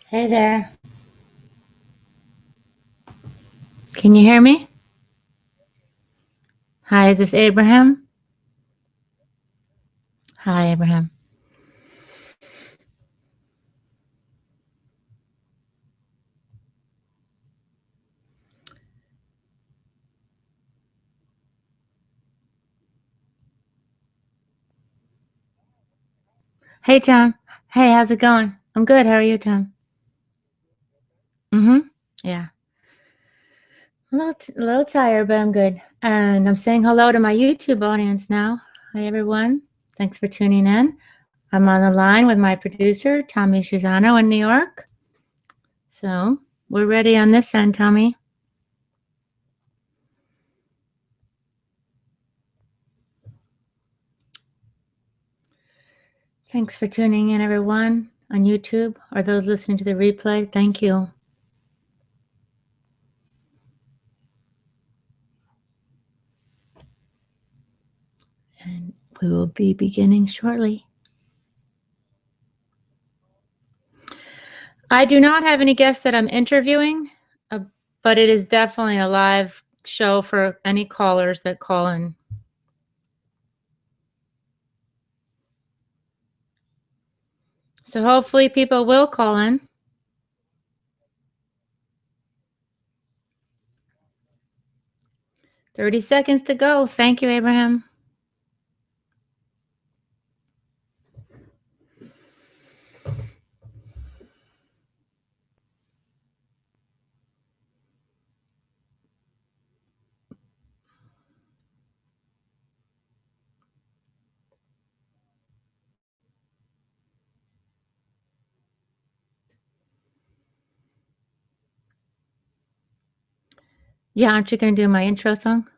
Hey there. Can you hear me? Hi, is this Abraham? Hi, Abraham. Hey, Tom. Hey, how's it going? I'm good. How are you, Tom? Mm-hmm. Yeah. A little tired, but I'm good. And I'm saying hello to my YouTube audience now. Hi, everyone. Thanks for tuning in. I'm on the line with my producer, Tommy Shizano in New York. So we're ready on this end, Tommy. Thanks for tuning in, everyone, on YouTube or those listening to the replay. Thank you. And we will be beginning shortly. I do not have any guests that I'm interviewing, but it is definitely a live show for any callers that call in. So hopefully people will call in. 30 seconds to go. Thank you, Abraham. Yeah, aren't you going to do my intro song?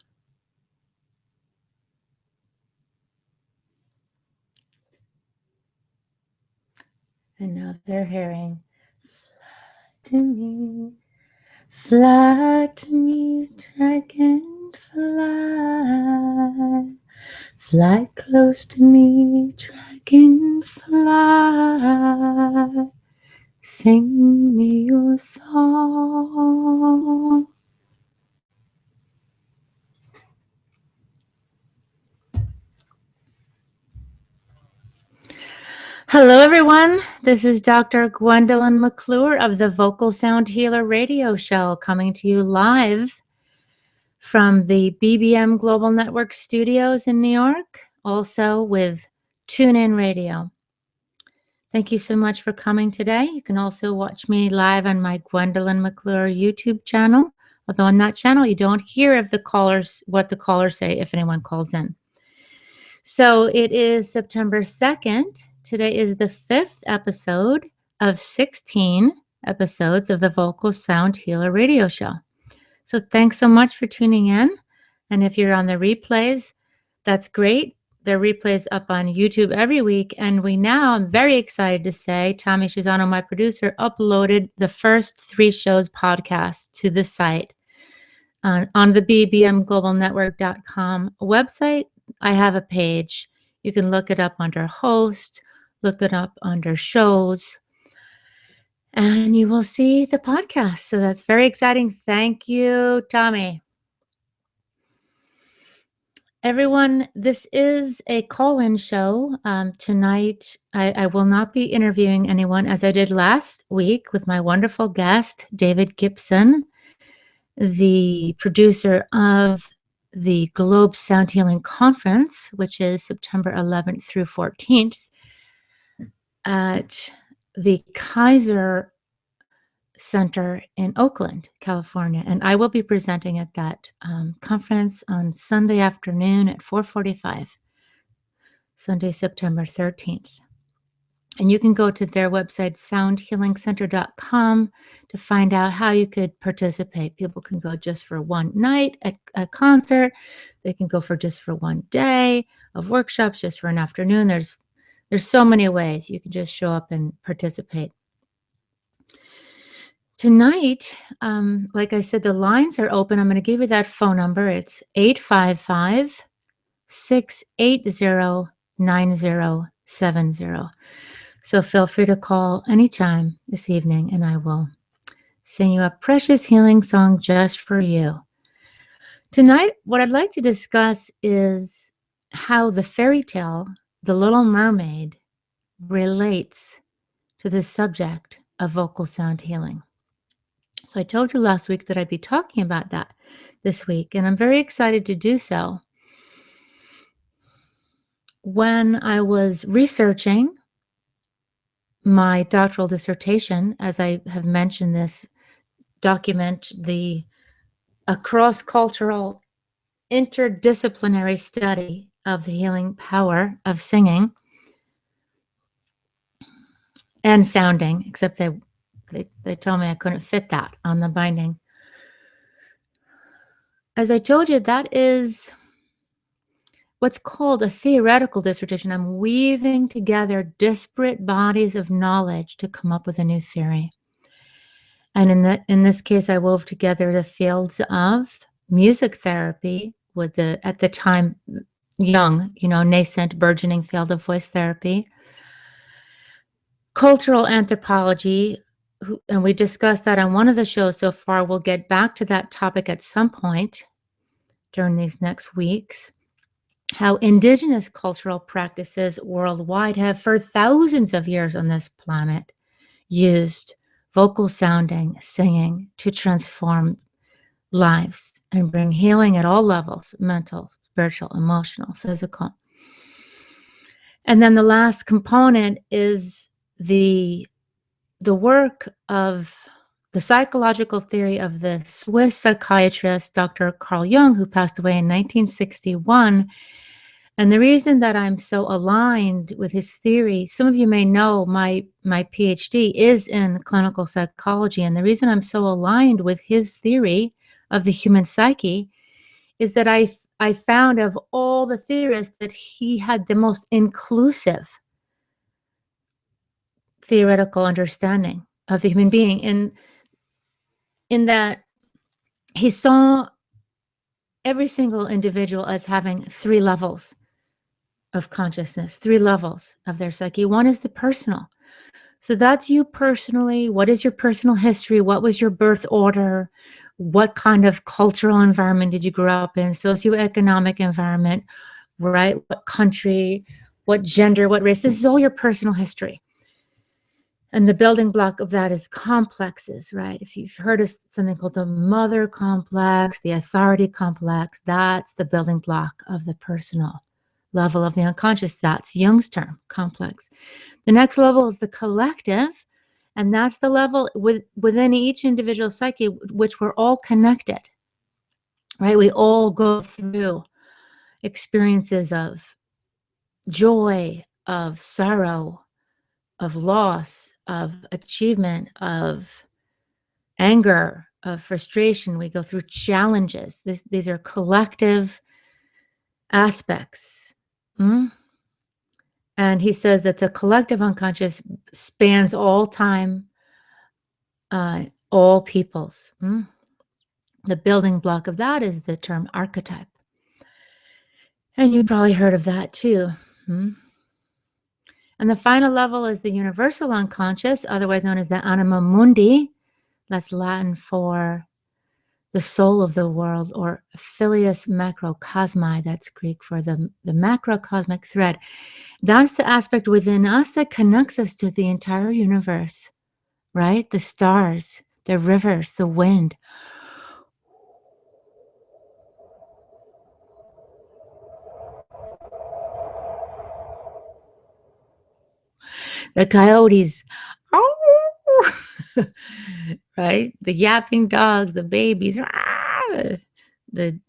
And now they're hearing, fly to me, dragonfly. Fly close to me, dragonfly. Sing me your song. Hello, everyone. This is Dr. Gwendolyn McClure of the Vocal Sound Healer Radio Show, coming to you live from the BBM Global Network studios in New York, also with TuneIn Radio. Thank you so much for coming today. You can also watch me live on my Gwendolyn McClure YouTube channel. Although on that channel, you don't hear what the callers say if anyone calls in. So it is September 2nd. Today is the 5th episode of 16 episodes of the Vocal Sound Healer Radio Show. So thanks so much for tuning in. And if you're on the replays, that's great. There are replays up on YouTube every week. And I'm very excited to say, Tommy Shizano, my producer, uploaded the first 3 shows podcast to the site on the bbmglobalnetwork.com website. I have a page. You can look it up under host, look it up under shows, and you will see the podcast. So that's very exciting. Thank you, Tommy. Everyone, this is a call-in show. Tonight, I will not be interviewing anyone as I did last week with my wonderful guest, David Gibson, the producer of the Globe Sound Healing Conference, which is September 11th through 14th at the Kaiser Center in Oakland, California. And I will be presenting at that conference on Sunday afternoon at 4:45, Sunday, September 13th. And you can go to their website, soundhealingcenter.com, to find out how you could participate. People can go just for one night at a concert. They can go for just for one day of workshops, just for an afternoon. There's so many ways you can just show up and participate. Tonight, like I said, the lines are open. I'm going to give you that phone number. It's 855-680-9070. So feel free to call anytime this evening and I will sing you a precious healing song just for you. Tonight, what I'd like to discuss is how the fairy tale, The Little Mermaid, relates to the subject of vocal sound healing. So I told you last week that I'd be talking about that this week, and I'm very excited to do so. When I was researching my doctoral dissertation, as I have mentioned this document, a cross-cultural interdisciplinary study of the healing power of singing and sounding, except they told me I couldn't fit that on the binding. As I told you, that is what's called a theoretical dissertation. I'm weaving together disparate bodies of knowledge to come up with a new theory. And in this case, I wove together the fields of music therapy with at the time, young, nascent, burgeoning field of voice therapy, cultural anthropology, and we discussed that on one of the shows so far. We'll get back to that topic at some point during these next weeks. How indigenous cultural practices worldwide have for thousands of years on this planet used vocal sounding, singing to transform lives and bring healing at all levels: mental, spiritual, emotional, physical. And then the last component is the work of the psychological theory of the Swiss psychiatrist Dr. Carl Jung, who passed away in 1961. And the reason that I'm so aligned with his theory, some of you may know my PhD is in clinical psychology, and the reason I'm so aligned with his theory of the human psyche is that I found, of all the theorists, that he had the most inclusive theoretical understanding of the human being, in that he saw every single individual as having three levels of consciousness, three levels of their psyche. One is the personal. So that's you personally. What is your personal history? What was your birth order? What kind of cultural environment did you grow up in? Socioeconomic environment, right? What country, what gender, what race? This is all your personal history. And the building block of that is complexes, right? If you've heard of something called the mother complex, the authority complex, that's the building block of the personal level of the unconscious. That's Jung's term, complex. The next level is the collective, and that's the level within each individual psyche, which we're all connected, right? We all go through experiences of joy, of sorrow, of loss, of achievement, of anger, of frustration. We go through challenges. These are collective aspects. And he says that the collective unconscious spans all time, all peoples. The building block of that is the term archetype. And you've probably heard of that too. And the final level is the universal unconscious, otherwise known as the anima mundi. That's Latin for the soul of the world, or filius macrocosmi. That's Greek for the macrocosmic thread. That's the aspect within us that connects us to the entire universe, right? The stars, the rivers, the wind. The coyotes, right? The yapping dogs, the babies, the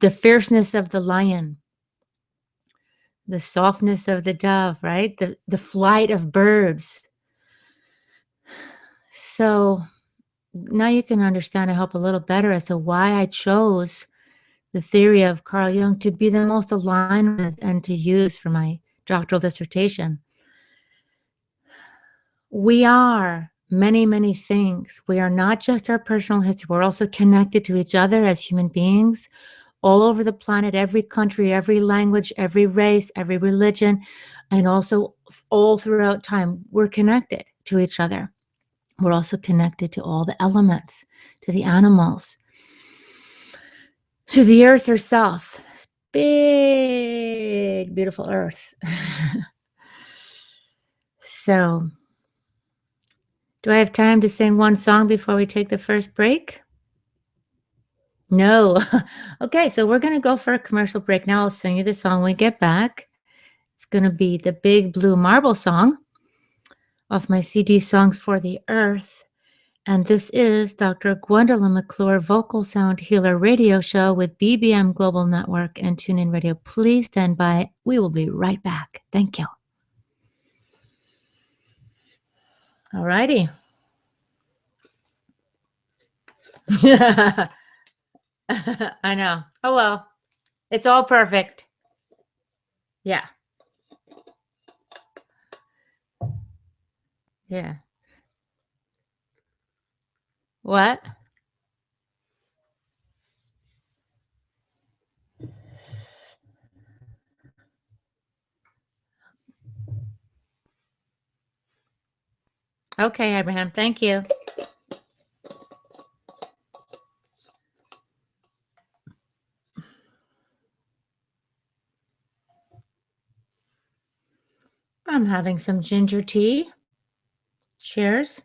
fierceness of the lion, the softness of the dove, right? The flight of birds. So now you can understand, I hope, a little better as to why I chose the theory of Carl Jung to be the most aligned with and to use for my doctoral dissertation. We are many, many things. We are not just our personal history. We're also connected to each other as human beings. all over the planet, every country, every language, every race, every religion, and also all throughout time, we're connected to each other. We're also connected to all the elements, to the animals, to the earth herself. This big, beautiful earth. So, do I have time to sing one song before we take the first break? No. Okay, so we're going to go for a commercial break. Now I'll sing you the song when we get back. It's going to be the Big Blue Marble song off my CD Songs for the Earth. And this is Dr. Gwendolyn McClure, Vocal Sound Healer Radio Show with BBM Global Network and TuneIn Radio. Please stand by. We will be right back. Thank you. All righty. I know. Oh, well, it's all perfect. Yeah. Yeah. What? Okay, Abraham. Thank you. I'm having some ginger tea. Cheers.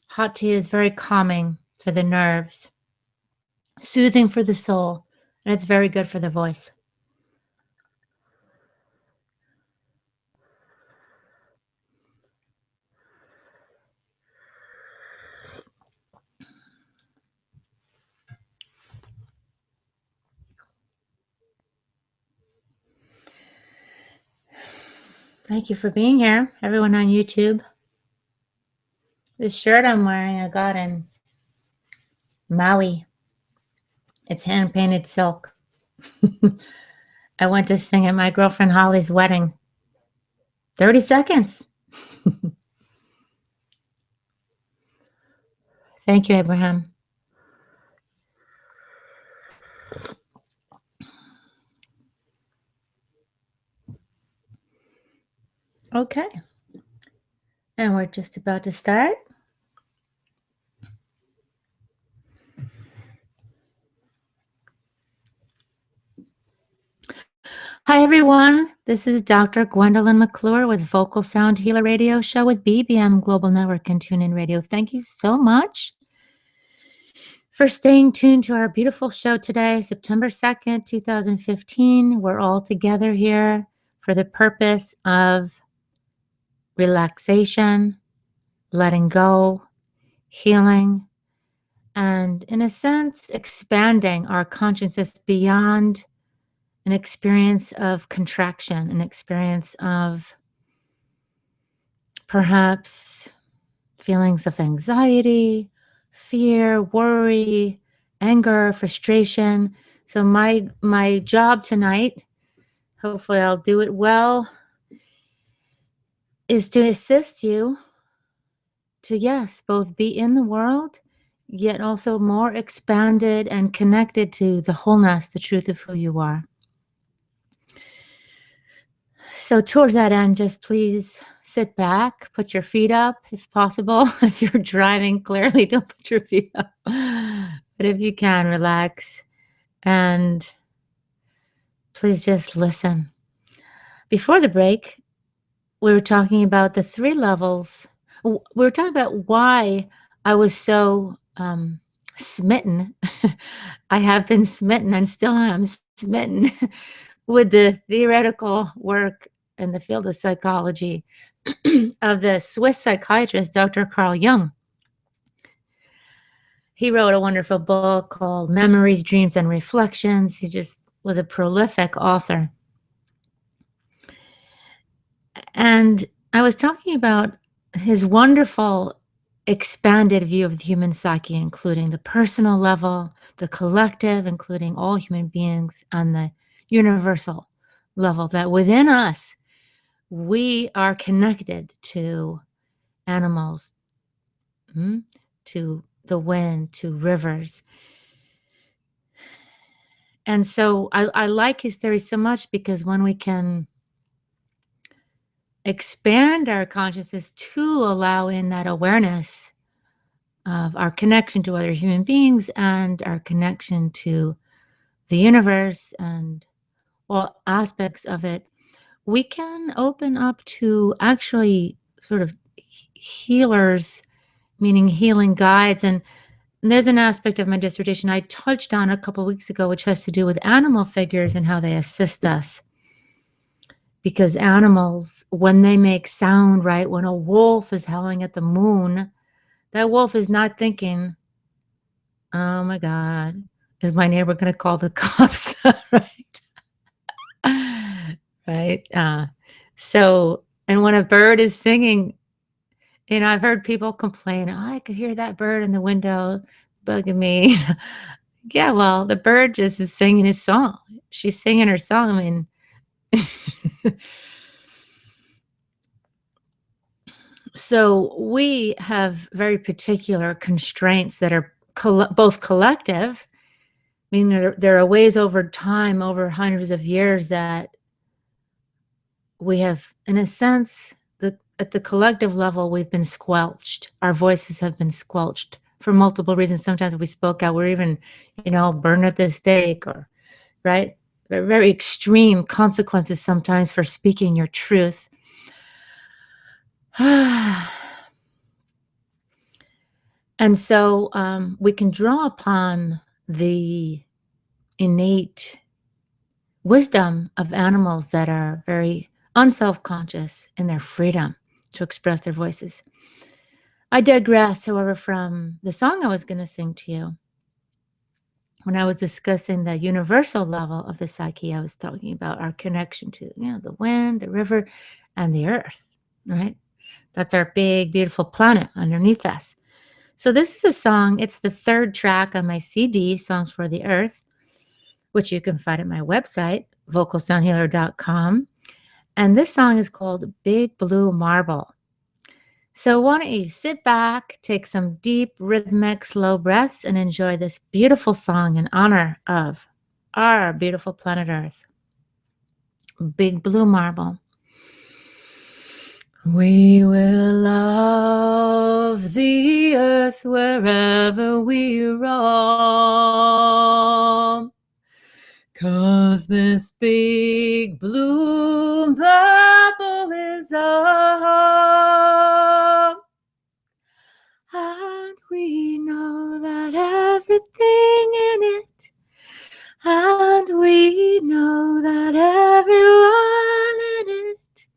Hot tea is very calming for the nerves, soothing for the soul, and it's very good for the voice. Thank you for being here, everyone on YouTube. This shirt I'm wearing, I got in Maui. It's hand-painted silk. I went to sing at my girlfriend Holly's wedding. 30 seconds. Thank you, Abraham. Okay. And we're just about to start. Hi, everyone. This is Dr. Gwendolyn McClure with Vocal Sound Healer Radio Show with BBM Global Network and TuneIn Radio. Thank you so much for staying tuned to our beautiful show today, September 2nd, 2015. We're all together here for the purpose of relaxation, letting go, healing, and in a sense, expanding our consciousness beyond an experience of contraction, an experience of perhaps feelings of anxiety, fear, worry, anger, frustration. So my job tonight, hopefully I'll do it well, is to assist you to, yes, both be in the world, yet also more expanded and connected to the wholeness, the truth of who you are. So towards that end, just please sit back, put your feet up if possible. If you're driving, clearly don't put your feet up. But if you can, relax and please just listen. Before the break, we were talking about the 3 levels. We were talking about why I was so smitten. I have been smitten and still am smitten with the theoretical work in the field of psychology of the Swiss psychiatrist, Dr. Carl Jung. He wrote a wonderful book called Memories, Dreams, and Reflections. He just was a prolific author. And I was talking about his wonderful expanded view of the human psyche, including the personal level, the collective, including all human beings, and the universal level, that within us, we are connected to animals, to the wind, to rivers. And so I like his theory so much because when we can expand our consciousness to allow in that awareness of our connection to other human beings and our connection to the universe and all aspects of it, we can open up to actually sort of healers, meaning healing guides. And there's an aspect of my dissertation I touched on a couple of weeks ago, which has to do with animal figures and how they assist us. Because animals, when they make sound, right, when a wolf is howling at the moon, that wolf is not thinking, oh my God, is my neighbor going to call the cops? Right? Right? So, and when a bird is singing, I've heard people complain, oh, I could hear that bird in the window bugging me. Yeah, well, the bird just is singing his song. She's singing her song. I mean, so we have very particular constraints that are both collective. I mean, there are ways over time, over hundreds of years, that we have, in a sense, at the collective level, we've been squelched. Our voices have been squelched for multiple reasons. Sometimes we spoke out, we're even, burned at the stake, or, right? Very extreme consequences sometimes for speaking your truth. And so we can draw upon the innate wisdom of animals that are very unself-conscious in their freedom to express their voices. I digress, however, from the song I was going to sing to you. When I was discussing the universal level of the psyche, I was talking about our connection to, the wind, the river, and the earth, right? That's our big, beautiful planet underneath us. So this is a song. It's the third track on my CD, Songs for the Earth, which you can find at my website, vocalsoundhealer.com. And this song is called Big Blue Marble. So why don't you sit back, take some deep, rhythmic, slow breaths, and enjoy this beautiful song in honor of our beautiful planet Earth. Big Blue Marble. We will love the earth wherever we roam, 'cause this big blue marble is our home. And we know that everything in it, and we know that everyone in it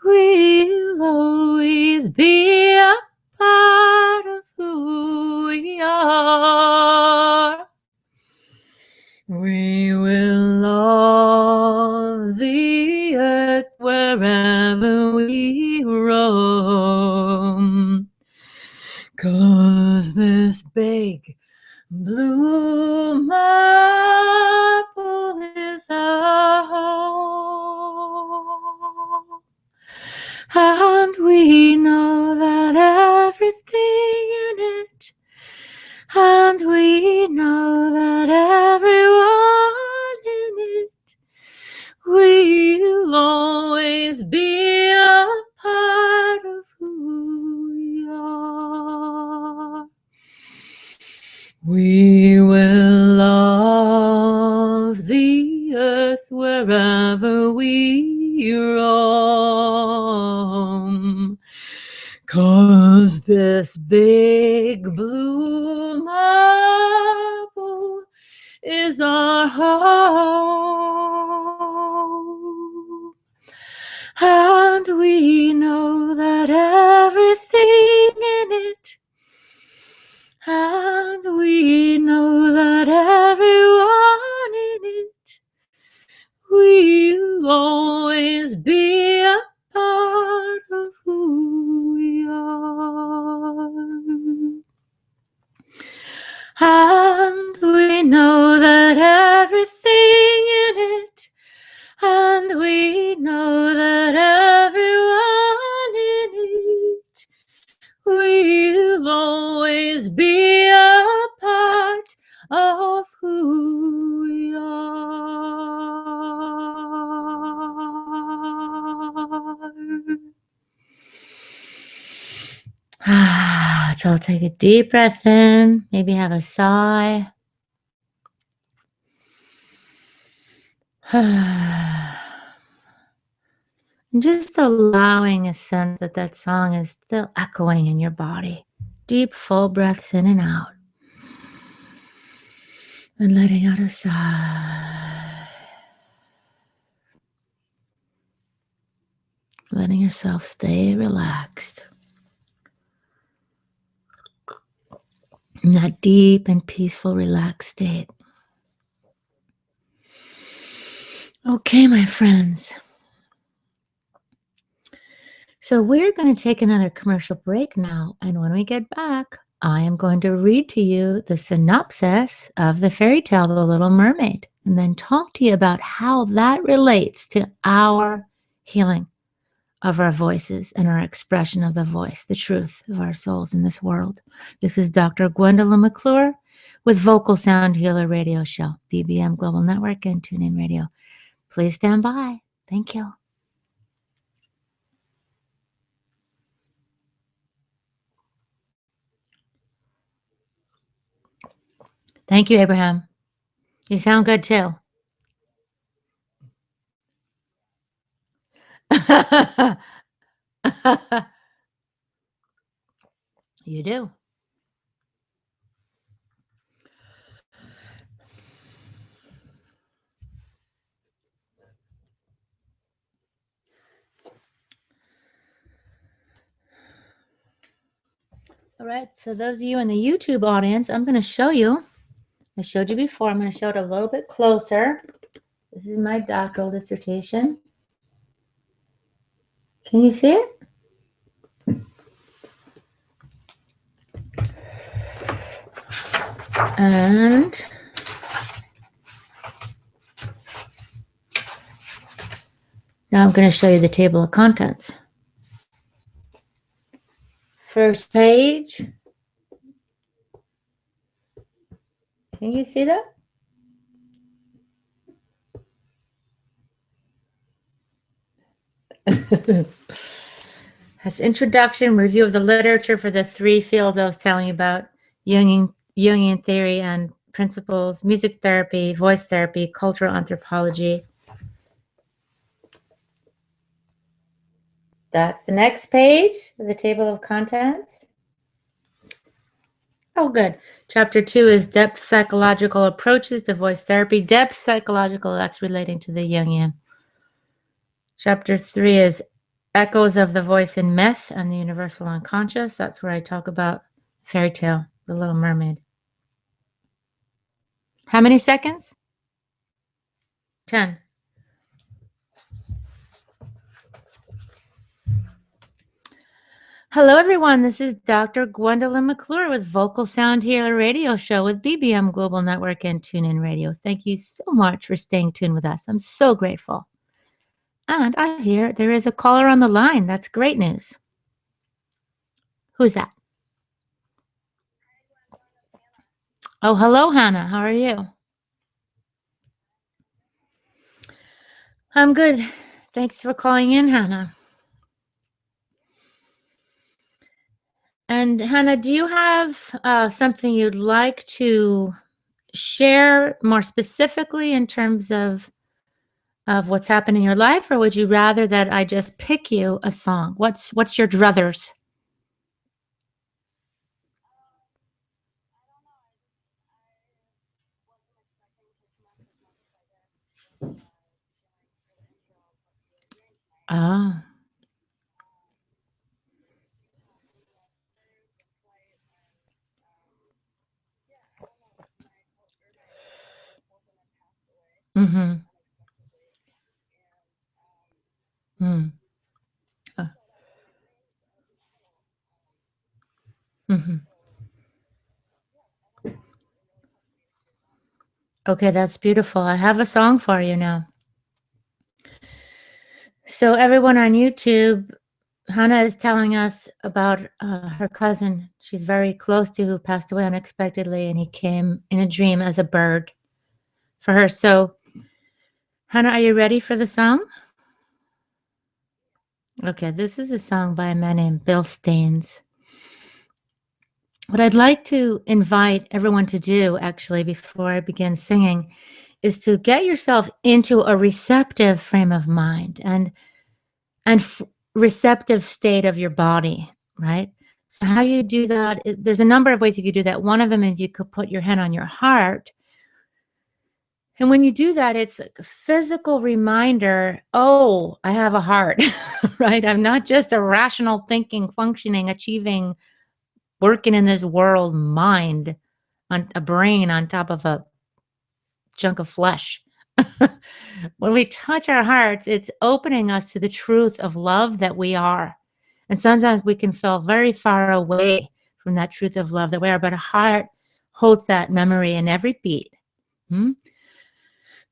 will always be a part of who we are. We will love the earth wherever we roam, 'cause this big blue marble is our home. And we know that everything in it, and we know that everyone in it will always be a part of who we are. We will love the earth wherever we roam, 'cause this big blue marble is our home. And we know that everything in it, and we know that everyone in it will always be a part of who we are. And we know that everything in it, and we know that everyone in it will always So I'll take a deep breath in, maybe have a sigh. And just allowing a sense that that song is still echoing in your body. Deep, full breaths in and out. And letting out a sigh. Letting yourself stay relaxed. In that deep and peaceful, relaxed state. Okay, my friends. So we're going to take another commercial break now. And when we get back, I am going to read to you the synopsis of the fairy tale, The Little Mermaid, and then talk to you about how that relates to our healing of our voices and our expression of the voice, the truth of our souls in this world. This is Dr. Gwendolyn McClure with Vocal Sound Healer Radio Show, BBM Global Network and TuneIn Radio. Please stand by. Thank you. Thank you, Abraham. You sound good too. You do. All right, so those of you in the YouTube audience, I'm going to show you. I showed you before. I'm going to show it a little bit closer. This is my doctoral dissertation. Can you see it? And now I'm going to show you the table of contents. First page. Can you see that? That's introduction, review of the literature for the three fields I was telling you about, Jungian theory and principles, music therapy, voice therapy, cultural anthropology. That's the next page of the table of contents. Oh, good. Chapter 2 is depth psychological approaches to voice therapy. Depth psychological, that's relating to the Jungian. Chapter 3 is echoes of the voice in myth and the universal unconscious. That's where I talk about fairy tale, The Little Mermaid. How many seconds? 10. Hello, everyone. This is Dr. Gwendolyn McClure with Vocal Sound Healer Radio Show with BBM Global Network and TuneIn Radio. Thank you so much for staying tuned with us. I'm so grateful. And I hear there is a caller on the line. That's great news. Who's that? Oh, hello, Hannah. How are you? I'm good. Thanks for calling in, Hannah. And Hannah, do you have something you'd like to share more specifically in terms of what's happened in your life, or would you rather that I just pick you a song? What's your druthers? Ah. Mm-hmm. Mm. Mm-hmm. Okay, that's beautiful. I have a song for you now. So everyone on YouTube, Hannah is telling us about her cousin she's very close to who passed away unexpectedly, and he came in a dream as a bird for her. So, Hannah, are you ready for the song? Okay, this is a song by a man named Bill Staines. What I'd like to invite everyone to do, actually, before I begin singing, is to get yourself into a receptive frame of mind and receptive state of your body, right? So how you do that, there's a number of ways you could do that. One of them is you could put your hand on your heart. And when you do that, it's like a physical reminder, oh, I have a heart, right? I'm not just a rational thinking, functioning, achieving, working in this world mind, on a brain on top of a chunk of flesh. When we touch our hearts, it's opening us to the truth of love that we are. And sometimes we can feel very far away from that truth of love that we are, but a heart holds that memory in every beat. Hmm?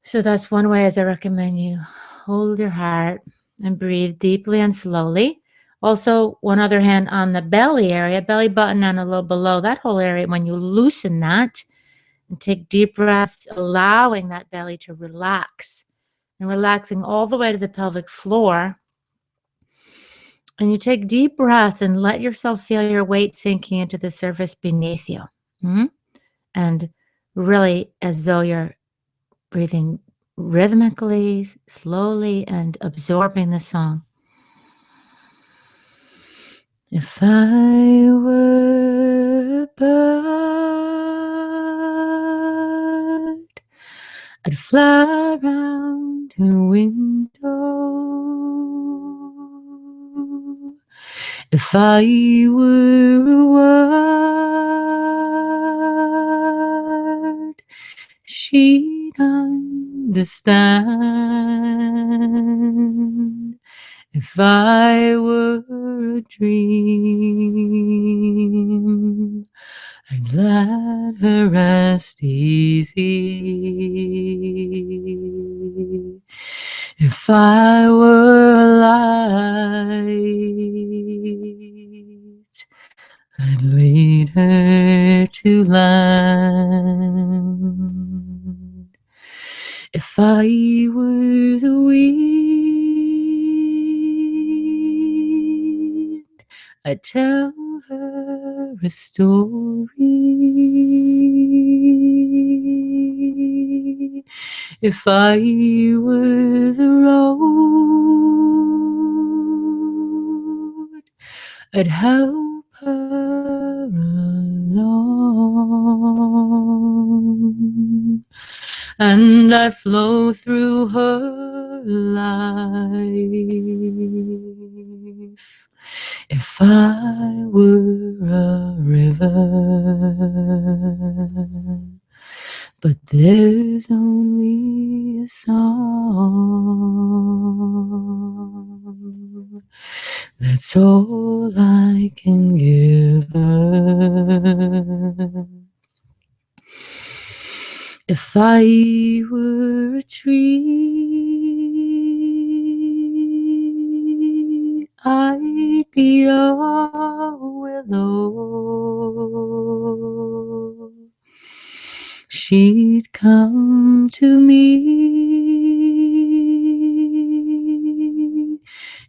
So that's one way, as I recommend you hold your heart and breathe deeply and slowly. Also, one other hand on the belly area, belly button and a little below that whole area. When you loosen that and take deep breaths, allowing that belly to relax and relaxing all the way to the pelvic floor. And you take deep breaths and let yourself feel your weight sinking into the surface beneath you. And really, as though you're breathing rhythmically, slowly, and absorbing the song. If I were a bird, I'd fly around her window. If I were a word, she'd understand. If I were a dream, I'd let her rest easy. If I were a light, I'd lead her to land. If I were the wind, I'd tell her a story. If I were the road, I'd help her along. And I flow through her life. If I were a river, but there's only a song. That's all I can give her. If I were a tree, I'd be a willow. She'd come to me,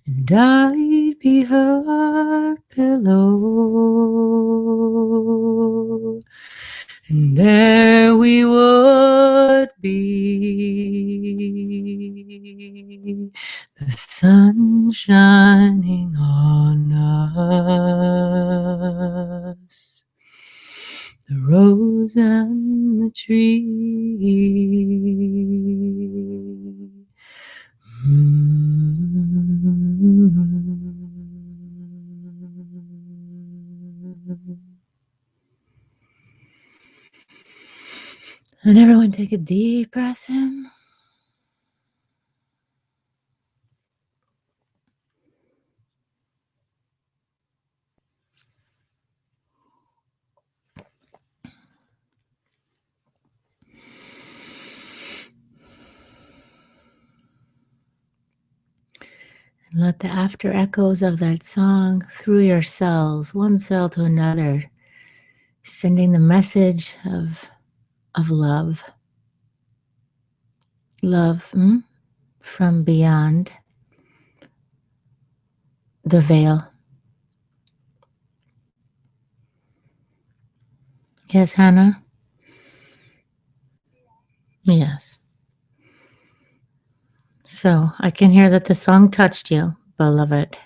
and I'd be her pillow. And there we would be, the sun shining on us, the rose and the tree. And everyone take a deep breath in. And let the after echoes of that song through your cells, one cell to another, sending the message of love. Love from beyond the veil. Yes, Hannah? Yes. So I can hear that the song touched you, beloved.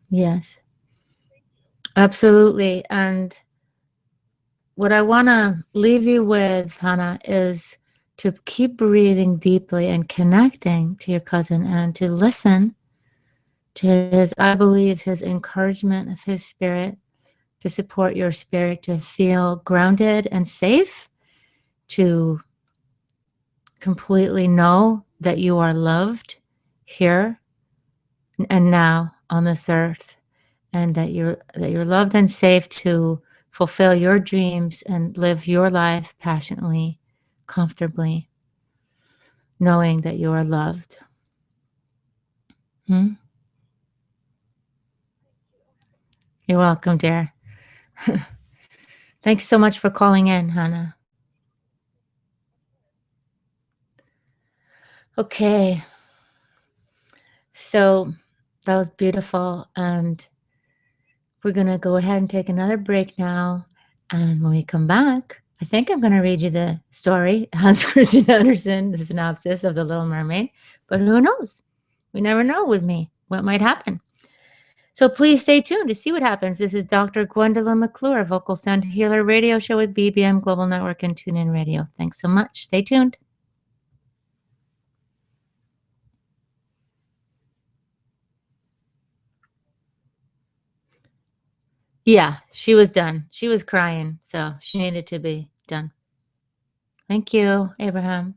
Yes, absolutely. And what I want to leave you with, Hannah, is to keep breathing deeply and connecting to your cousin and to listen to his, I believe, his encouragement of his spirit to support your spirit to feel grounded and safe, to completely know that you are loved here and now on this earth, and that you're loved and safe to fulfill your dreams and live your life passionately, comfortably, knowing that you are loved. Hmm? You're welcome, dear. Thanks so much for calling in, Hannah. Okay, so that was beautiful, and we're going to go ahead and take another break now. And when we come back, I think I'm going to read you the story, Hans Christian Andersen, the synopsis of The Little Mermaid. But who knows? We never know with me what might happen. So please stay tuned to see what happens. This is Dr. Gwendolyn McClure, Vocal Sound Healer Radio Show with BBM Global Network and TuneIn Radio. Thanks so much. Stay tuned. Yeah, she was done. She was crying, so she needed to be done. Thank you, Abraham.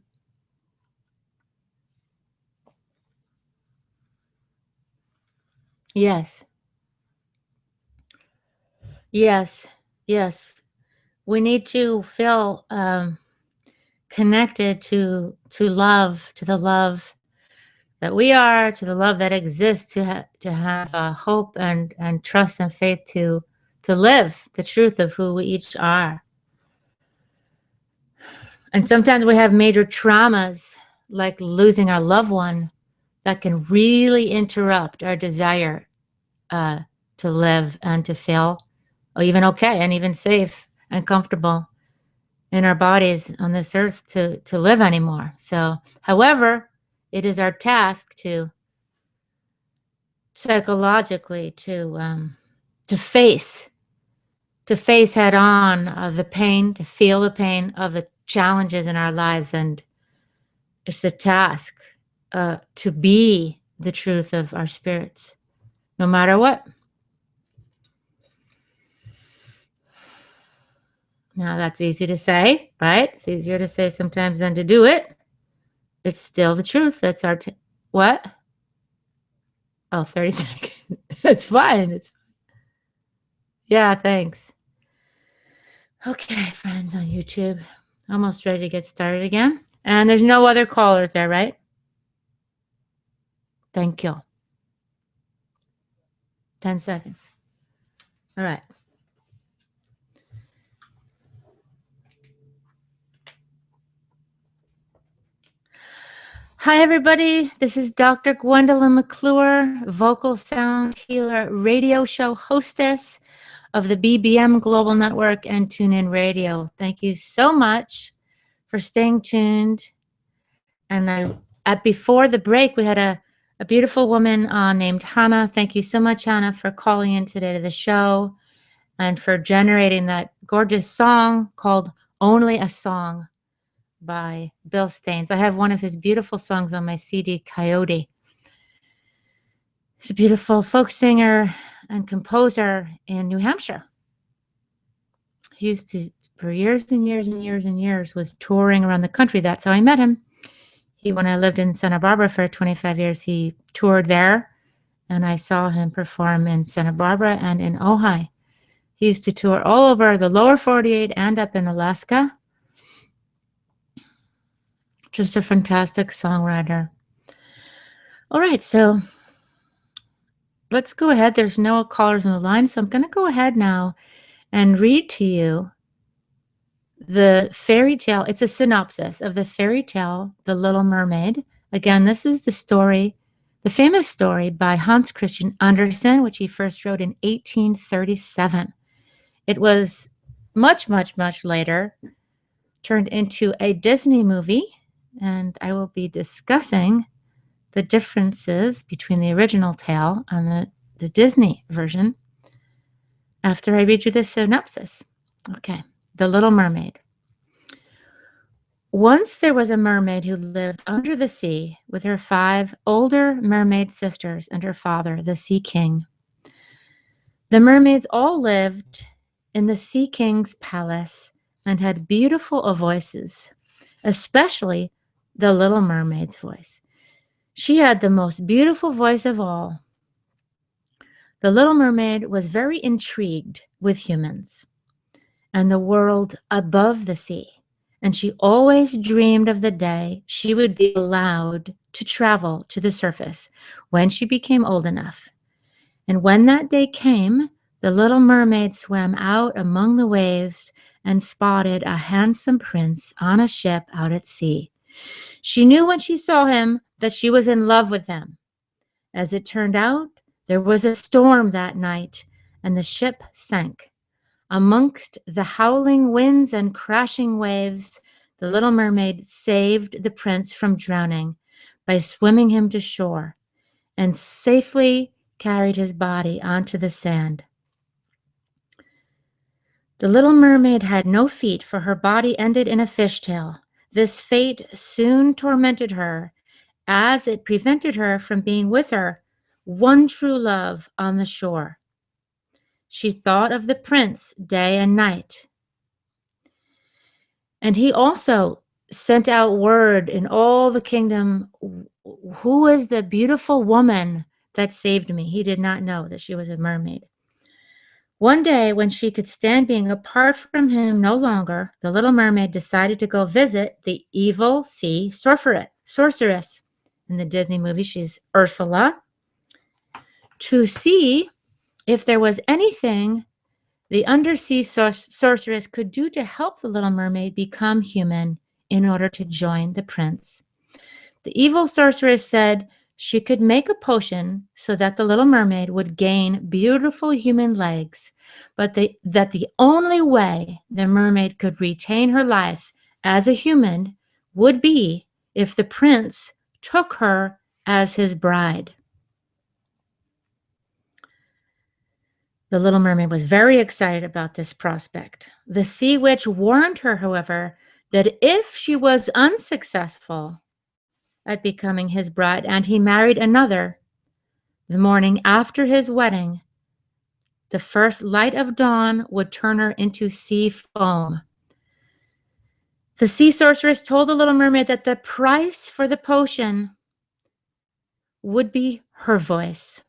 Yes. Yes. Yes. We need to feel connected to love, to the love that we are, to the love that exists, to have hope and trust and faith to live the truth of who we each are. And sometimes we have major traumas, like losing our loved one, that can really interrupt our desire to live and to feel even okay and even safe and comfortable in our bodies on this earth to live anymore. So, however, it is our task to psychologically to face to face head on the pain, to feel the pain of the challenges in our lives, and it's a task to be the truth of our spirits, no matter what. Now that's easy to say, right? It's easier to say sometimes than to do it. It's still the truth. That's our what? Oh, 30 seconds. It's fine. Yeah, thanks. Okay, friends on YouTube. Almost ready to get started again. And there's no other callers there, right? Thank you. 10 seconds. All right. Hi, everybody. This is Dr. Gwendolyn McClure, vocal sound healer, radio show hostess of the BBM Global Network and TuneIn Radio. Thank you so much for staying tuned. And before the break, we had a beautiful woman named Hannah. Thank you so much, Hannah, for calling in today to the show and for generating that gorgeous song called Only a Song by Bill Staines. I have one of his beautiful songs on my CD, Coyote. He's a beautiful folk singer and composer in New Hampshire. He used to, for years and years and years and years, was touring around the country. That's how I met him. When I lived in Santa Barbara for 25 years, he toured there, and I saw him perform in Santa Barbara and in Ojai. He used to tour all over the lower 48 and up in Alaska. Just a fantastic songwriter. All right, so let's go ahead. There's no callers on the line, so I'm going to go ahead now and read to you the fairy tale. It's a synopsis of the fairy tale, The Little Mermaid. Again, this is the story The famous story by Hans Christian Andersen, which he first wrote in 1837. It was much, much, much later turned into a Disney movie, and I will be discussing the differences between the original tale and the Disney version after I read you the synopsis. Okay, The Little Mermaid. Once there was a mermaid who lived under the sea with her 5 older mermaid sisters and her father, the Sea King. The mermaids all lived in the Sea King's palace and had beautiful voices, especially the Little Mermaid's voice. She had the most beautiful voice of all. The Little Mermaid was very intrigued with humans and the world above the sea, and she always dreamed of the day she would be allowed to travel to the surface when she became old enough. And when that day came, the Little Mermaid swam out among the waves and spotted a handsome prince on a ship out at sea. She knew when she saw him that she was in love with him. As it turned out, there was a storm that night, and the ship sank. Amongst the howling winds and crashing waves, the Little Mermaid saved the prince from drowning by swimming him to shore and safely carried his body onto the sand. The Little Mermaid had no feet, for her body ended in a fishtail. This fate soon tormented her, as it prevented her from being with her one true love on the shore. She thought of the prince day and night. And he also sent out word in all the kingdom, who is the beautiful woman that saved me? He did not know that she was a mermaid. One day, when she could stand being apart from him no longer, the Little Mermaid decided to go visit the evil sea sorceress. In the Disney movie, she's Ursula, to see if there was anything the undersea sorceress could do to help the Little Mermaid become human in order to join the prince. The evil sorceress said she could make a potion so that the Little Mermaid would gain beautiful human legs, but that the only way the mermaid could retain her life as a human would be if the prince took her as his bride. The Little Mermaid was very excited about this prospect. The sea witch warned her, however, that if she was unsuccessful at becoming his bride and he married another, the morning after his wedding, the first light of dawn would turn her into sea foam. The sea sorceress told the Little Mermaid that the price for the potion would be her voice.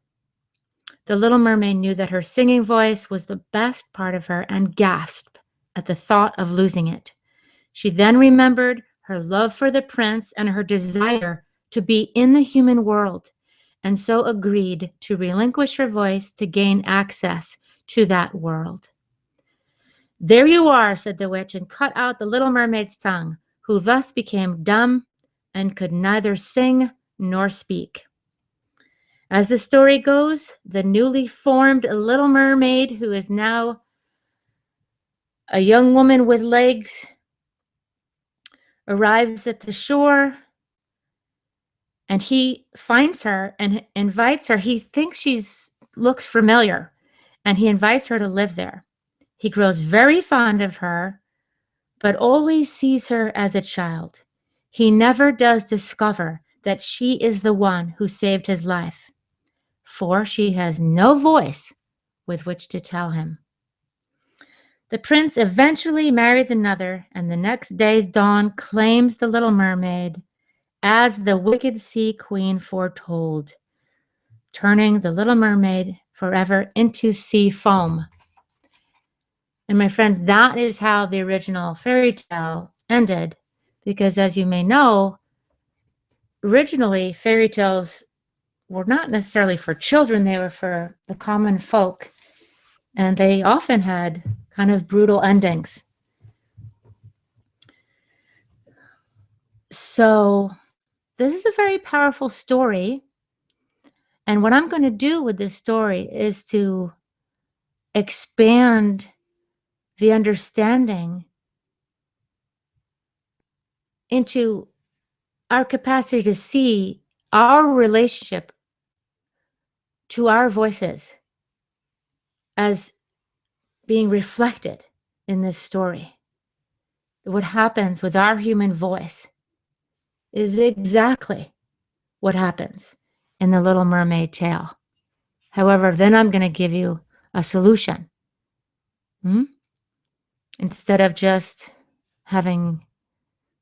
The Little Mermaid knew that her singing voice was the best part of her and gasped at the thought of losing it. She then remembered her love for the prince and her desire to be in the human world, and so agreed to relinquish her voice to gain access to that world. "There you are," said the witch, and cut out the Little Mermaid's tongue, who thus became dumb and could neither sing nor speak. As the story goes, the newly formed Little Mermaid, who is now a young woman with legs, arrives at the shore, and he finds her and invites her. He thinks she looks familiar, and he invites her to live there. He grows very fond of her, but always sees her as a child. He never does discover that she is the one who saved his life, for she has no voice with which to tell him. The prince eventually marries another, and the next day's dawn claims the Little Mermaid as the wicked sea queen foretold, turning the Little Mermaid forever into sea foam. And my friends, that is how the original fairy tale ended, because as you may know, originally fairy tales were not necessarily for children, they were for the common folk, and they often had kind of brutal endings. So this is a very powerful story, And what I'm going to do with this story is to expand the understanding into our capacity to see our relationship to our voices as being reflected in this story. What happens with our human voice is exactly what happens in the Little Mermaid tale. However, then I'm going to give you a solution. Instead of just having,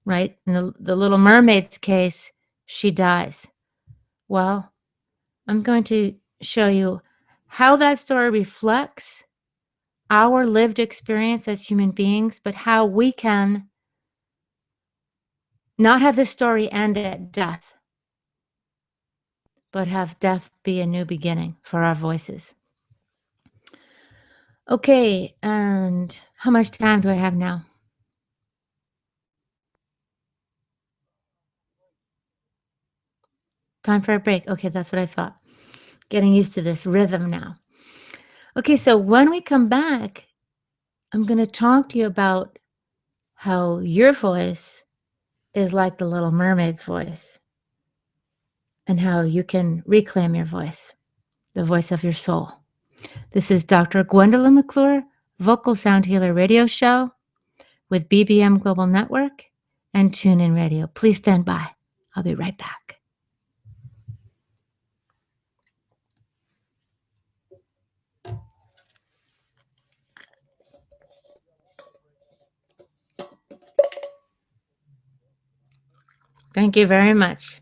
right, in the Little Mermaid's case, she dies. Well, I'm going to show you how that story reflects our lived experience as human beings, but how we can not have the story end at death, but have death be a new beginning for our voices. Okay, and how much time do I have now? Time for a break. Okay, that's what I thought. Getting used to this rhythm now. Okay, so when we come back, I'm going to talk to you about how your voice is like the Little Mermaid's voice and how you can reclaim your voice, the voice of your soul. This is Dr. Gwendolyn McClure, Vocal Sound Healer Radio Show with BBM Global Network and TuneIn Radio. Please stand by. I'll be right back. Thank you very much.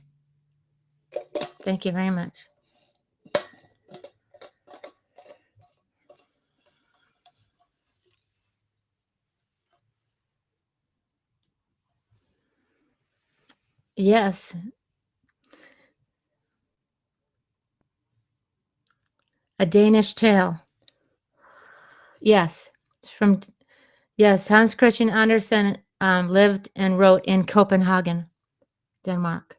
Thank you very much. Yes. A Danish tale. Yes. Yes, Hans Christian Andersen lived and wrote in Copenhagen, Denmark.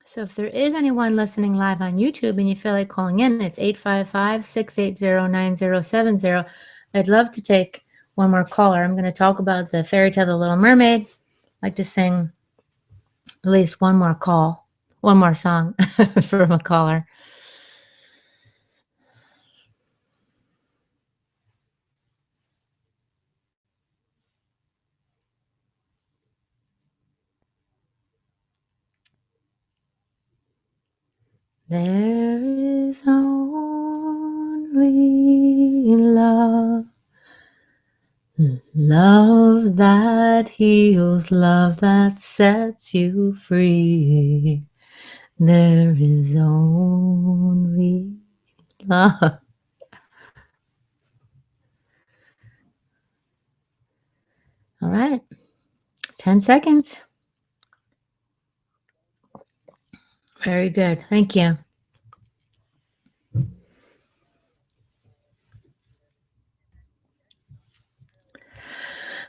So if there is anyone listening live on YouTube and you feel like calling in, it's 855-680-9070. I'd love to take one more caller. I'm going to talk about the fairy tale, The Little Mermaid. I'd like to sing at least one more song from a caller. There is only love. Love that heals, love that sets you free. There is only love. All right, 10 seconds. Very good. Thank you.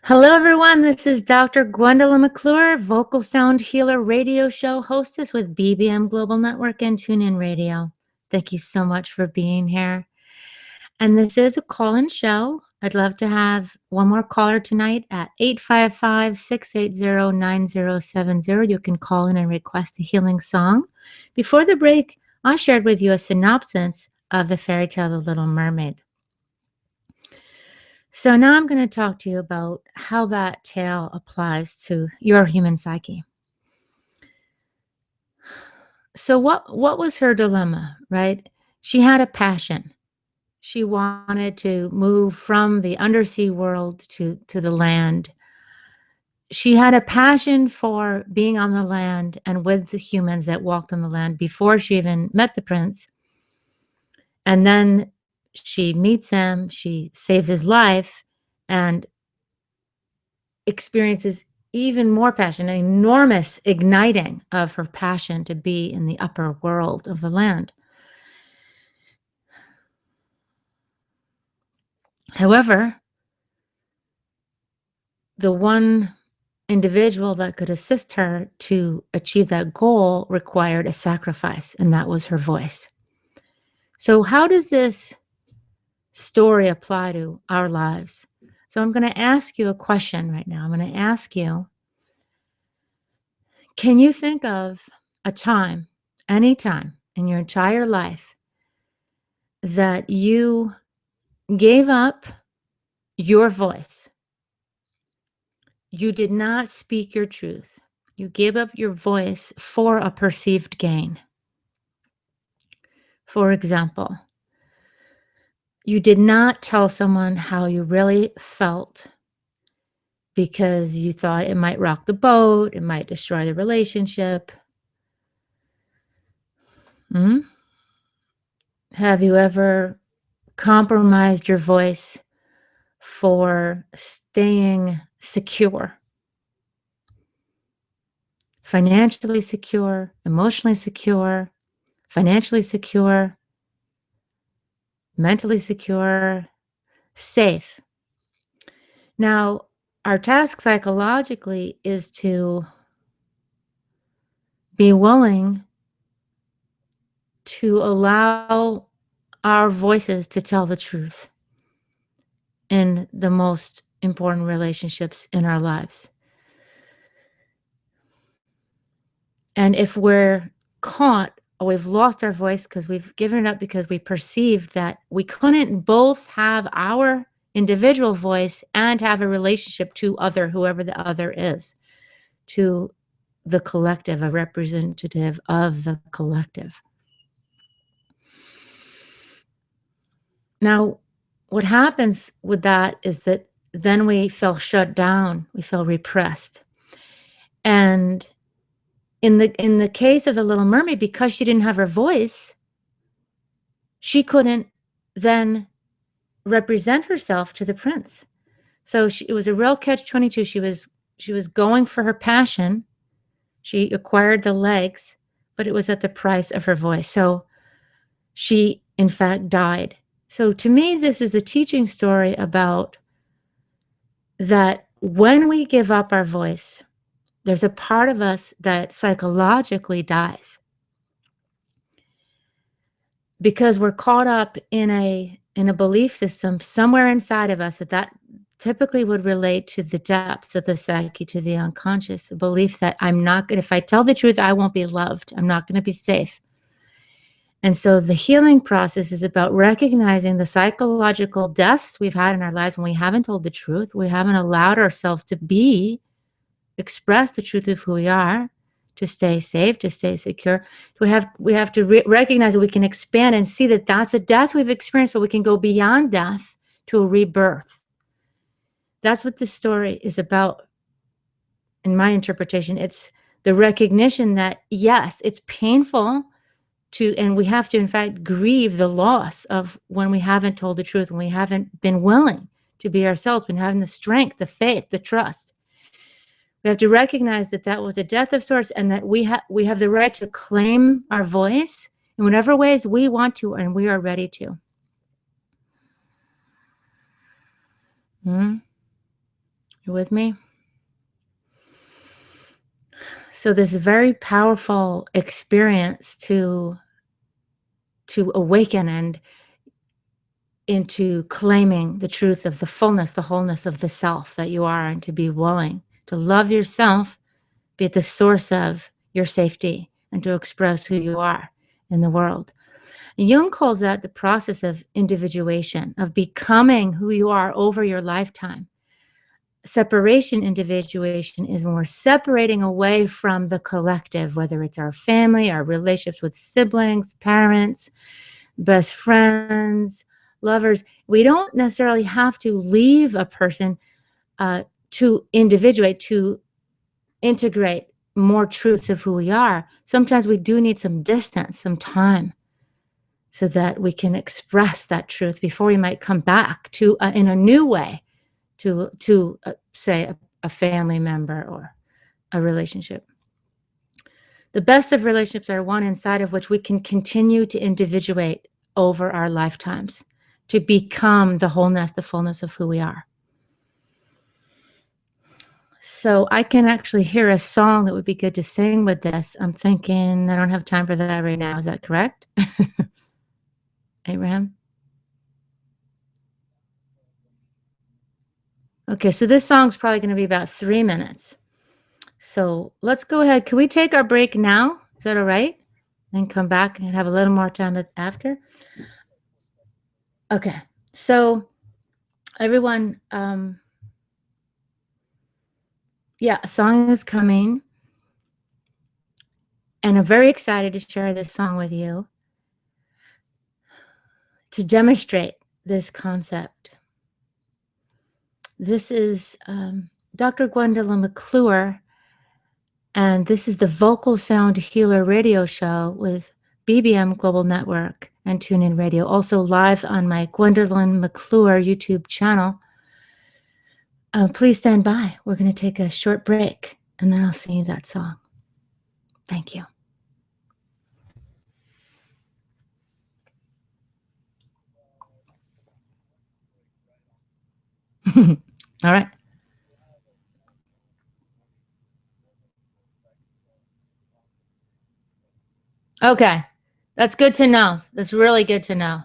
Hello, everyone. This is Dr. Gwendolyn McClure, Vocal Sound Healer Radio Show hostess with BBM Global Network and TuneIn Radio. Thank you so much for being here. And this is a call-in show. I'd love to have one more caller tonight at 855-680-9070. You can call in and request a healing song. Before the break, I shared with you a synopsis of the fairy tale, The Little Mermaid. So now I'm going to talk to you about how that tale applies to your human psyche. So what was her dilemma, right? She had a passion. She wanted to move from the undersea world to the land. She had a passion for being on the land and with the humans that walked on the land before she even met the prince. And then she meets him, she saves his life, and experiences even more passion, an enormous igniting of her passion to be in the upper world of the land. However, the one individual that could assist her to achieve that goal required a sacrifice, and that was her voice. So how does this story apply to our lives? So I'm going to ask you a question right now. I'm going to ask you, can you think of a time, any time in your entire life, that you gave up your voice? You did not speak your truth. You gave up your voice for a perceived gain. For example, you did not tell someone how you really felt because you thought it might rock the boat, it might destroy the relationship. Hmm? Have you ever compromised your voice for staying secure? Financially secure, emotionally secure, financially secure, mentally secure, safe. Now, our task psychologically is to be willing to allow our voices to tell the truth in the most important relationships in our lives. And if we're caught or we've lost our voice because we've given it up because we perceived that we couldn't both have our individual voice and have a relationship to whoever the other is, to the collective, a representative of the collective. Now, what happens with that is that then we feel shut down, we feel repressed. And in the case of the Little Mermaid, because she didn't have her voice, she couldn't then represent herself to the prince. So it was a real catch-22. She was going for her passion. She acquired the legs, but it was at the price of her voice. So she, in fact, died. So to me, this is a teaching story about that when we give up our voice, there's a part of us that psychologically dies because we're caught up in a belief system somewhere inside of us that typically would relate to the depths of the psyche, to the unconscious, a belief that I'm not going, if I tell the truth, I won't be loved. I'm not going to be safe. And so the healing process is about recognizing the psychological deaths we've had in our lives when we haven't told the truth. We haven't allowed ourselves to express the truth of who we are, to stay safe, to stay secure. We have to recognize that we can expand and see that that's a death we've experienced, but we can go beyond death to a rebirth. That's what this story is about. In my interpretation, it's the recognition that, yes, it's painful and we have to, in fact, grieve the loss of when we haven't told the truth, when we haven't been willing to be ourselves, been having the strength, the faith, the trust. We have to recognize that that was a death of sorts, and that we have the right to claim our voice in whatever ways we want to, and we are ready to. You with me? So this very powerful experience to awaken and into claiming the truth of the fullness, the wholeness of the self that you are, and to be willing to love yourself, be at the source of your safety, and to express who you are in the world. And Jung calls that the process of individuation, of becoming who you are over your lifetime. Separation, individuation, is when we're separating away from the collective, whether it's our family, our relationships with siblings, parents, best friends, lovers. We don't necessarily have to leave a person to individuate, to integrate more truths of who we are. Sometimes we do need some distance, some time, so that we can express that truth before we might come back to in a new way to say a family member or a relationship. The best of relationships are one inside of which we can continue to individuate over our lifetimes, to become the wholeness, the fullness of who we are. So I can actually hear a song that would be good to sing with this. I'm thinking I don't have time for that right now. Is that correct? Abraham? Okay, so this song's probably going to be about 3 minutes. So let's go ahead. Can we take our break now? Is that all right? Then come back and have a little more time after? Okay. So everyone, yeah, a song is coming. And I'm very excited to share this song with you to demonstrate this concept. This is Dr. Gwendolyn McClure, and this is the Vocal Sound Healer radio show with BBM Global Network and TuneIn Radio, also live on my Gwendolyn McClure YouTube channel. Please stand by. We're going to take a short break, and then I'll sing you that song. Thank you. All right. Okay. That's good to know. That's really good to know.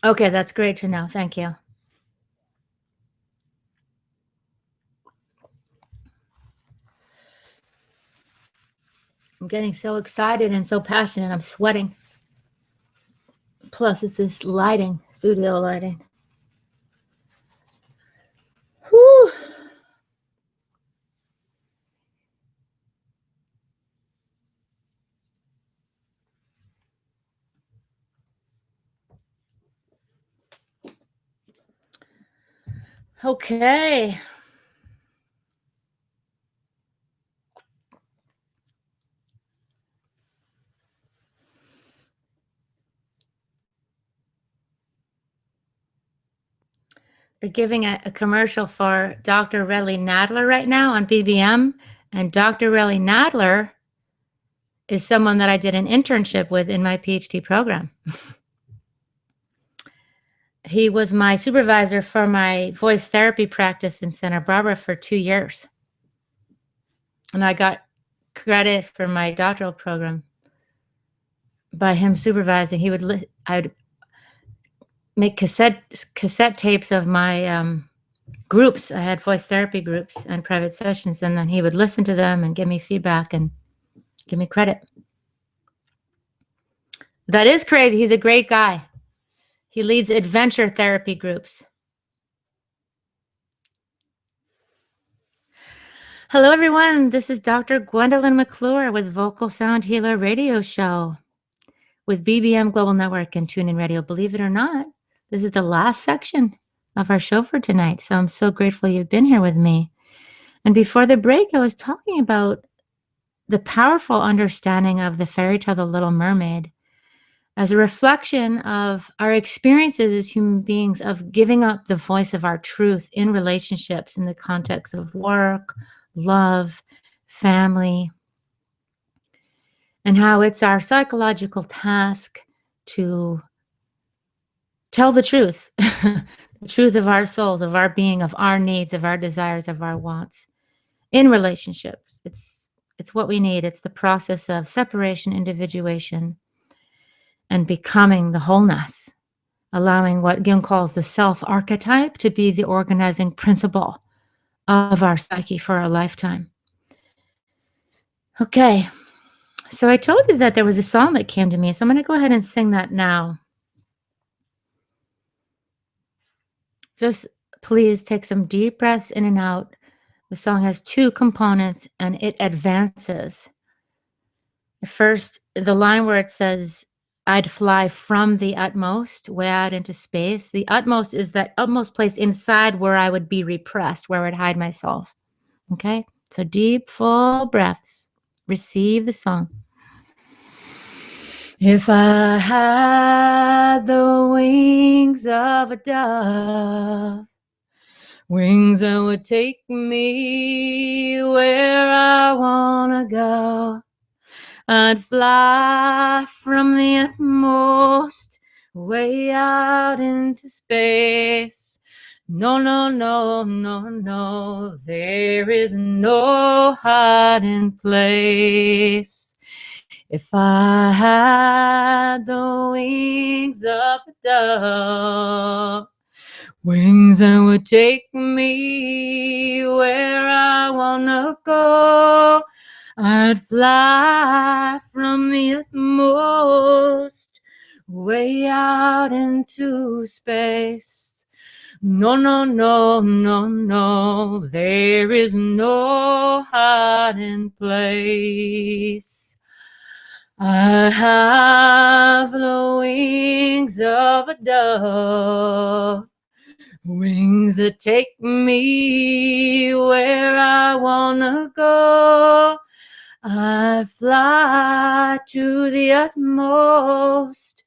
Okay, that's great to know. Thank you. I'm getting so excited and so passionate. I'm sweating. Plus, it's this lighting, studio lighting. Whew. Okay. They're giving a commercial for Dr. Relly Nadler right now on BBM. And Dr. Relly Nadler is someone that I did an internship with in my PhD program. He was my supervisor for my voice therapy practice in Santa Barbara for 2 years. And I got credit for my doctoral program by him supervising. I would make cassette tapes of my groups. I had voice therapy groups and private sessions, and then he would listen to them and give me feedback and give me credit. That is crazy. He's a great guy. He leads adventure therapy groups. Hello, everyone. This is Dr. Gwendolyn McClure with Vocal Sound Healer Radio Show with BBM Global Network and TuneIn Radio. Believe it or not, this is the last section of our show for tonight. So I'm so grateful you've been here with me. And before the break, I was talking about the powerful understanding of the fairy tale, The Little Mermaid, as a reflection of our experiences as human beings of giving up the voice of our truth in relationships in the context of work, love, family, and how it's our psychological task to tell the truth, the truth of our souls, of our being, of our needs, of our desires, of our wants in relationships. It's what we need. It's the process of separation, individuation, and becoming the wholeness, allowing what Jung calls the self-archetype to be the organizing principle of our psyche for our lifetime. Okay, so I told you that there was a song that came to me, so I'm going to go ahead and sing that now. Just please take some deep breaths in and out. The song has 2 components, and it advances. First, the line where it says, I'd fly from the utmost way out into space. The utmost is that utmost place inside where I would be repressed, where I'd hide myself. Okay? So deep, full breaths. Receive the song. If I had the wings of a dove, wings that would take me where I wanna go, I'd fly from the utmost way out into space. No, no, no, no, no, there is no hiding place. If I had the wings of a dove, wings that would take me where I wanna go, I'd fly from the utmost way out into space. No, no, no, no, no, there is no hiding place. I have the wings of a dove, wings that take me where I wanna go. I fly to the utmost,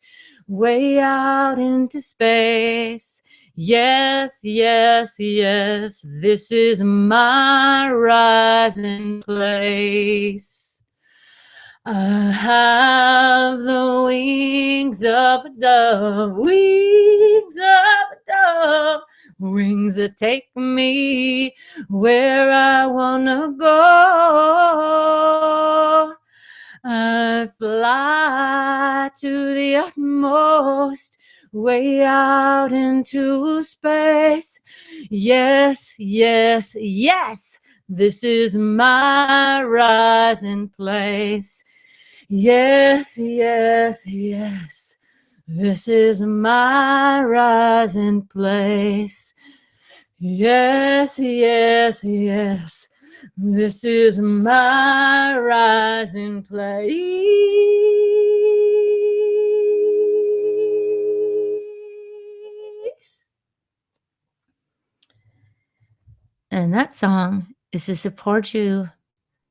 way out into space. Yes, yes, yes, this is my rising place. I have the wings of a dove, wings of a dove, wings that take me where I wanna go. I fly to the utmost, way out into space. Yes, yes, yes, this is my rising place. Yes, yes, yes, this is my rising place. Yes, yes, yes, this is my rising place. And that song is to support you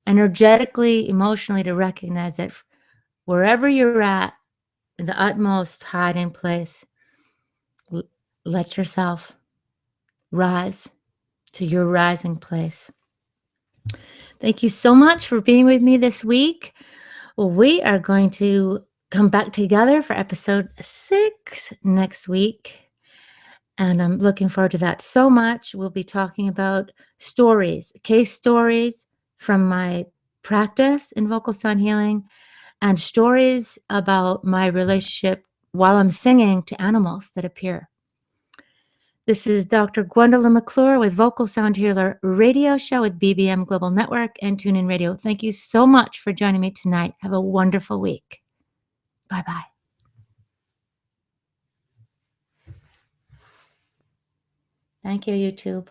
energetically, emotionally, to recognize that wherever you're at, in the utmost hiding place, let yourself rise to your rising place. Thank you so much for being with me this week. We are going to come back together for episode 6 next week. And I'm looking forward to that so much. We'll be talking about stories, case stories from my practice in vocal sound healing, and stories about my relationship while I'm singing to animals that appear. This is Dr. Gwendolyn McClure with Vocal Sound Healer Radio Show with BBM Global Network and TuneIn Radio. Thank you so much for joining me tonight. Have a wonderful week. Bye-bye. Thank you, YouTube.